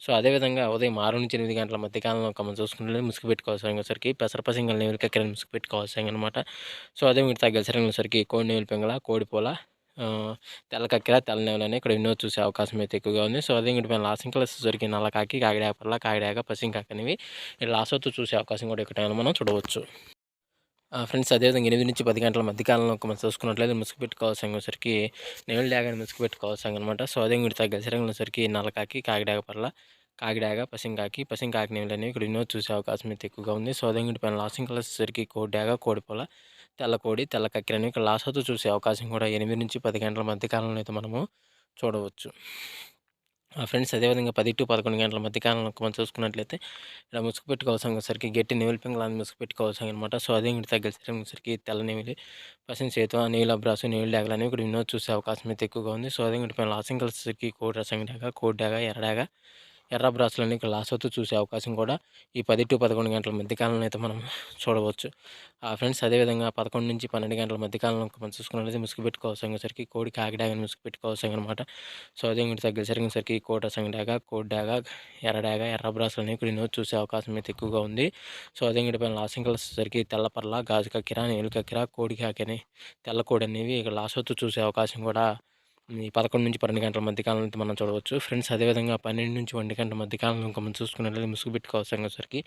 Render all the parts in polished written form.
So, అదేవిధంగా ఉదయం 6-8 గంటల మధ్య కాలంలో మనం చూసుకున్నట్లయితే ముసుగు పెట్టుకోవాల్సరికి పెసర పసింగల నేవులు కక్కిరని ముసుగు పెట్టుకోవాల్సిందనమాట. సో, అదే మీరు తగ్గసరికి కోడి నేవులు పింగళ, కోడిపోల, తెల్ల కక్కెర, తెల్ల నేవులని ఇక్కడ ఎన్నో చూసే అవకాశం అయితే ఎక్కువగా ఉంది. సో, అదే వీటి పైన లాసింగ్ వచ్చేసరికి నల్ల కాకి, కాకిడాక పర్ల, కాకిడాక, పసింకాకి అనేవి లాసోతో చూసే అవకాశం కూడా ఇక్కడ మనం చూడవచ్చు. ఫ్రెండ్స్ అదేవిధంగా 8-10 గంటల మధ్య కాలంలో మనం చూసుకున్నట్లయితే ముసుగు పెట్టుకోవాల్సరికి నెమలి డాగాని ముసుగు పెట్టుకోవాల్సనమాట. సో, అదే వీటి తగ్గసరికి నల్లకాకి, కాకిడాక పర్ల, కాకిడాక, పసింకాకి, పసింకాకి నేవులు అనేవి ఇక్కడ ఎన్నో చూసే అవకాశం అయితే ఎక్కువగా ఉంది. సో, అదే వీటి పైన లాసింగ్ వచ్చేసరికి కోడిడాక, కోడిపోల, తెల్ల కోడి, తెల్ల కక్కెరని ఇక్కడ లాసోతో చూసే అవకాశం కూడా 8-10 గంటల మధ్య కాలంలో అయితే మనము చూడవచ్చు. ఫ్రెండ్స్ అదేవిధంగా 10-11 గంటల మధ్య కాలంలో మనం చూసుకున్నట్లయితే ఇలా ముసుగు పెట్టుకోవాల్సరికి గట్టి నెమిలి పింగళాన్ని ముసుగు పెట్టుకోవాల్సనమాట. సో, అదే ఇంటి తగ్గసరికి తెల్ల నెమిలి, పసిని సేతు, నీల బ్రాసు, నీళ్ళు డాగలు అనేవి ఇక్కడ ఎన్నో చూసే అవకాశం అయితే ఎక్కువగా ఉంది. సో, అదే ఇంటి పైన లాసింగ్ కలిసేసరికి కోడి రసంగి డాగ, కోడి డాగ, ఎర్ర డాగ, ఎర్ర బ్రాసులన్నీ ఇక్కడ లాసోతో చూసే అవకాశం కూడా ఈ 10-11 గంటల మధ్య కాలంలో అయితే మనం చూడవచ్చు. ఫ్రెండ్స్ అదేవిధంగా 11-12 గంటల మధ్య కాలంలో మనం చూసుకున్నట్లయితే ముసుగు పెట్టుకోవాల్సరికి కోడి కాకిడాగని ముసుగు పెట్టుకోవాల్సనమాట. సో, అదే ఇంటి తగ్గసరికి కోడి రసంగి డాగ, కోడి డాగ, ఎర్ర డాగ, ఎర్ర బ్రాసులని ఇక్కడ ఎన్నో చూసే అవకాశం అయితే ఎక్కువగా ఉంది. సో, అదే ఇంటి పైన లాసింగ్ వచ్చేసరికి తెల్ల పర్ల, గాజు కక్కెర, నీలు కక్కెర, కోడి కాకని, తెల్ల కోడి అనేవి ఇక్కడ లాసోతో చూసే అవకాశం కూడా ఈ 11-12 గంటల మధ్య కాలంలో మనం చూడవచ్చు. ఫ్రెండ్స్ అదేవిధంగా 12-1 గంటల మధ్య కాలంలో మనం చూసుకున్నట్లయితే ముసుగు పెట్టుకోవాల్సరికి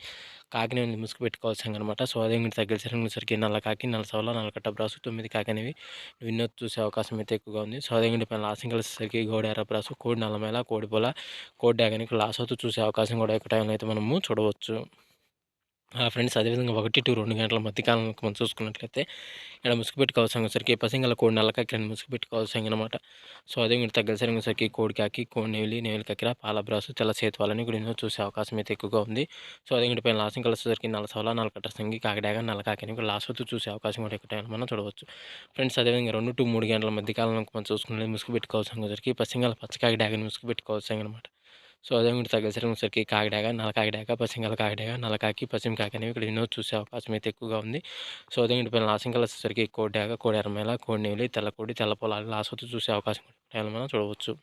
కాకినేని ముసుగు పెట్టుకోవాల్సిందనమాట. సో, అదే ఇంటి తగ్గసరికి నల్ల కాకి, నల్ల సవల, నల్ల కట్ట బ్రాసు, 9 కాకి అనేవి విన్నో చూసే అవకాశం అయితే ఎక్కువగా ఉంది. సో, అదే ఇంటి పైన లాసింగ్ కలిసేసరికి గోడి ఎర్ర బ్రాసు, కోడి నల్లమేల, కోడి పొల, కోడి డాగనికి లాసోతో చూసే అవకాశం కూడా ఇక్కడ అయితే మనము చూడవచ్చు. ఫ్రెండ్స్ అదేవిధంగా 1-2 గంటల మధ్య కాలంలో మనం చూసుకున్నట్లయితే ఇక్కడ ముసుగు పెట్టుకోవాల్సరికి పసింగల కోడి నల్ల కక్కెరని ముసుగు పెట్టుకోవాల్సిందనమాట. సో, అదే మీరు తగ్గసరికి కోడి కాకి, కోడి నెమిలి, నెమిలి కక్కెర, పాల బ్రాసు, తెల్ల సేతువాలని కూడా ఎన్నో చూసే అవకాశం అయితే ఎక్కువగా ఉంది. సో, అదే ఇంటి పైన లాసింగ్ కలిసేసరికి నల్ల సవల, నల్ల కట్ట సంగి, కాకిడాక, నల్ల కాకిని కూడా లాసోతో చూసే అవకాశం కూడా ఇక్కడ మనం చూడవచ్చు. ఫ్రెండ్స్ అదేవిధంగా 2-3 గంటల మధ్య కాలంలో మనం చూసుకున్నట్లయితే ముసుగు పెట్టుకోవాల్సరికి పసింగల పచ్చకాకి డాగని ముసుగు పెట్టుకోవాల్సిందనమాట. సో, అదే వీటి తగ్గసరికి కాకిడాక, నల్ల కాకిడాక, పసింగల కాకిడాక, నల్ల కాకి, పశ్చిమ కాకి అనేవి ఇక్కడ ఎన్నో చూసే అవకాశం అయితే ఎక్కువగా ఉంది. సో, అదే వీటి పైన లాసింగ్ వచ్చేసరికి కోడి డాగ, కోడి ఎర్రమేల, కోడి నెమిలి, తెల్ల కోడి, తెల్ల పొలాలు లాసోతో చూసే అవకాశం కూడా మనం చూడవచ్చు.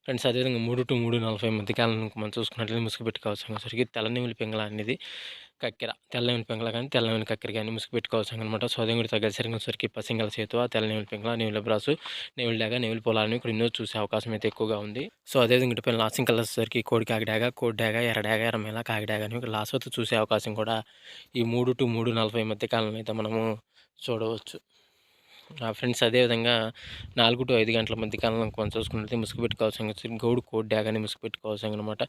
ఫ్రెండ్స్ అదేవిధంగా 3-3:40 మధ్య కాలంలో మనం చూసుకున్నట్లయితే ముసుగు పెట్టుకోవాల్సరికి తెల్ల నెమిలి పింగళ అనేది కక్కెర, తెల్ల నెమిలి పింగళ కానీ, తెల్ల నెమిలి కక్కెర కానీ ముసుగు పెట్టుకోవాల్సనమాట. సో, అదే కూడా తగ్గసరికి పసింగల సేతువ, తెల్ల నెమిలి పింగళ, నెమిలి బ్రాసు, నెమిలి డాగ, నెమిలి పొలాలని ఇక్కడ ఎన్నో చూసే అవకాశం అయితే ఎక్కువగా ఉంది. సో, అదేవిధంగా ఇటు పైన లాసింగ్ కలర్సరికి కోడి కాకిడాక, కోడి డాగ, ఎర్ర డాగ, ఎర్రమేల, కాకిడాక అని ఇక్కడ లాసోతో చూసే అవకాశం కూడా ఈ 3-3:40 మధ్య కాలంలో అయితే మనము చూడవచ్చు. ఫ్రెండ్స్ అదేవిధంగా 4-5 గంటల మధ్య కాలంలో మనం చూసుకున్నట్లయితే ముసుగు పెట్టుకోవాల్సిన గౌడు కోడి డాగని ముసుగు పెట్టుకోవాల్సనమాట.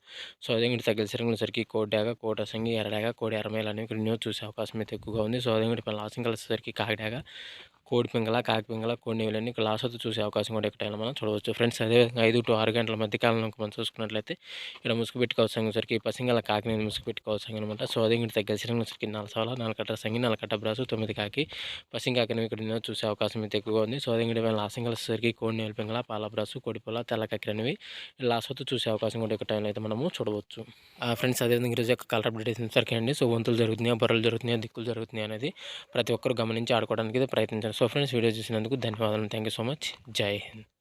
సో, అదే ఇంటి తగ్గసరికి కోడి డాగ, కోడి రసంగి, ఎర్ర డాగ, కోడి ఎర్రమేల అనేవి ఇక్కడ ఎన్నో చూసే అవకాశం అయితే ఎక్కువగా ఉంది. సో, అదే ఇంటి పైన లాసింగ్ కలిసేసరికి కాకిడాక, కోడి పింగళ, కాకి పింగళ, కోడి నెమిలని ఇక్కడ లాసోతో చూసే అవకాశం కూడా ఎక్కడైనా మనం చూడవచ్చు. ఫ్రెండ్స్ అదేవిధంగా 5-6 గంటల మధ్య కాలంలో మనం చూసుకున్నట్లయితే ఇక్కడ ముసుగు పెట్టుకోవాల్సరికి పసింగల కాకిని ముసుగు పెట్టుకోవాల్సనమాట. సో, అదే ఇంటి తగ్గసరికి నల్ల సవల, నల్ల కట్ట సంగి, నల్ల కట్ట బ్రాసు, 9 కాకి, పసింగ కాకిని ఇక్కడ ఎన్నో చూసే అవకాశం అయితే ఎక్కువగా ఉంది. సో, అదే ఇంటి పైన లాసింగ్ కలిసేసరికి కోడి నెమిలి పింగళ, పాల బ్రాసు, కోడి పొల, తెల్ల కక్కెర అనేవి లాసోతో చూసే అవకాశం కూడా ఎక్కడైనా అయితే మనము చూడవచ్చు. ఫ్రెండ్స్ అదేవిధంగా ఈరోజు యొక్క కలర్ అప్డేట్ సరికి అండి. సో, వంతులు జరుగుతున్నాయా, బొర్రలు జరుగుతున్నాయా, దిక్కులు జరుగుతున్నాయి అనేది ప్రతి ఒక్కరు గమనించి ఆడుకోవడానికి అయితే ప్రయత్నించండి. సో, ఫ్రెండ్స్ వీడియో చూసినందుకు ధన్యవాదాలు. Thank you so much. జై హింద్.